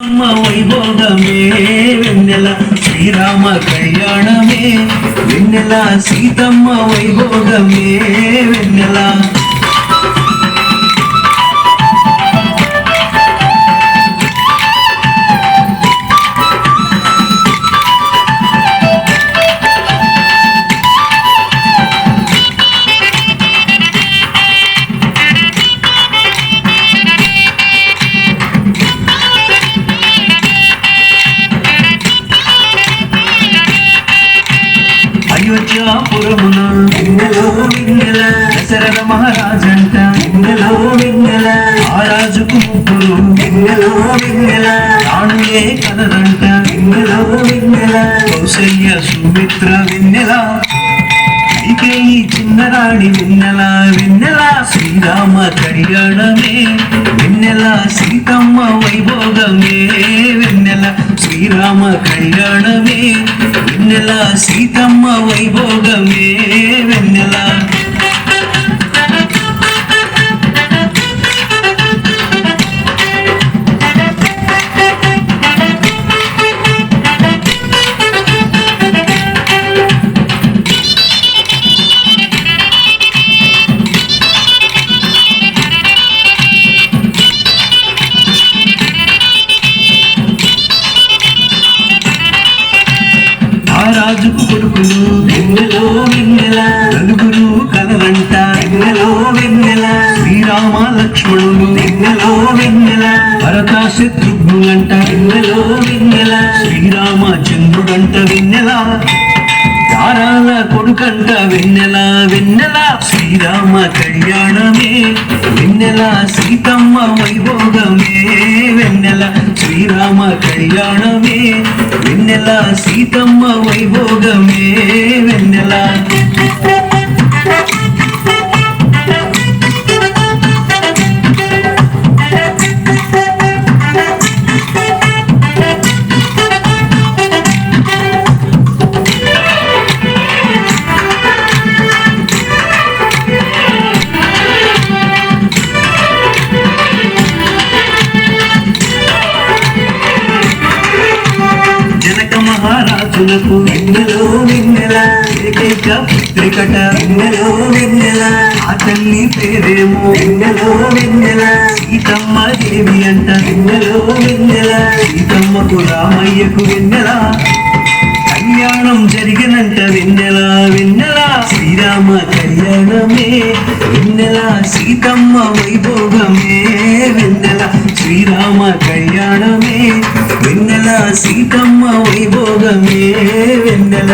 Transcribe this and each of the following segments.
వైభోగమే వెన్నెల శ్రీరామ కళ్యాణమే వెన్నెల సీతమ్మ వైభోగమే వెన్నెల అయోధ్యాపురమున వెన్నెలో వెన్నెల దశరథ మహారాజంట వెన్నెలో వెన్నెల ఆ రాజుకు ముగ్గురు వెన్నెలో వెన్నెల రాణులే కలరంట వెన్నెలో వెన్నెల కౌసల్య సుమిత్ర వెన్నెల కైకేయి చిన్నరాణి వెన్నెల వెన్నెల శ్రీరామ కళ్యాణమే వెన్నెల సీతమ్మ వైభోగమే వెన్నెల శ్రీరామ కళ్యాణమే వెన్నెల సీతమ్మ వైభోగమే వెన్నెల రాజుకు కొడుకులు వెన్నెలో వెన్నెల నలుగురు కలరంట వెన్నెలో వెన్నెల శ్రీరామ లక్ష్మణులు వెన్నెలో వెన్నెల భరత శత్రుఘ్నులంట వెన్నెలో వెన్నెల శ్రీరామ చంద్రుడంట వెన్నెల తారాల కొడుకంట వెన్నెల వెన్నెల శ్రీరామ కళ్యాణమే వెన్నెల సీతమ్మ వైభోగమే వెన్నెల శ్రీరామ కళ్యాణమే వెన్నెల సీతమ్మ వైభోగమే వెన్నెల మహారాజులకు వెన్నెలో వెన్నెల ఏకైక పుత్రికట వెన్నెలో వెన్నెల ఆ తల్లి పేరేమో వెన్నెలో వెన్నెల సీతమ్మ దేవి అంట వెన్నెలో వెన్నెల సీతమ్మకు రామయ్యకు వెన్నెల కళ్యాణం జరిగినంట వెన్నెల వెన్నెల శ్రీరామ కళ్యాణమే వెన్నెల సీతమ్మ వైభోగమే వెన్నెల శ్రీరామ కళ్యాణమే వెన్నెల సీతమ్మ వైభోగమే వెన్నెల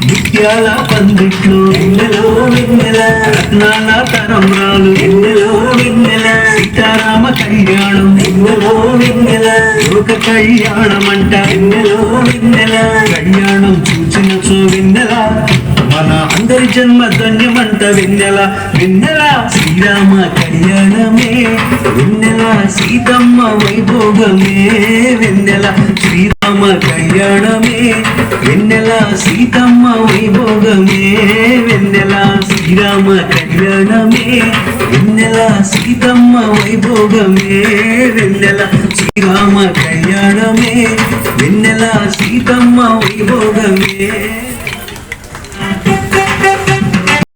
ముత్యాల పందిట్లు వెన్నెలో వెన్నెల రత్నాల తరంబ్రాలు వెన్నెలో వెన్నెల సీతారామ కళ్యాణం వెన్నెలో వెన్నెల లోక కళ్యాణం అంట వెన్నెలో వెన్నెల కళ్యాణం చూచినచో వెన్నెల మన అందరి జన్మ ధన్యమంట వెన్నెల వెన్నెల శ్రీరామ కళ్యాణమే వెన్నెల సీతమ్మ వైభోగమే వెన్నెల శ్రీరామ కళ్యాణమే వెన్నెల సీతమ్మ వైభోగమే వెన్నెల శ్రీరామ కళ్యాణమే వెన్నెల సీతమ్మ వైభోగమే వెన్నెల శ్రీరామ కళ్యాణమే వెన్నెల సీతమ్మ వైభోగమే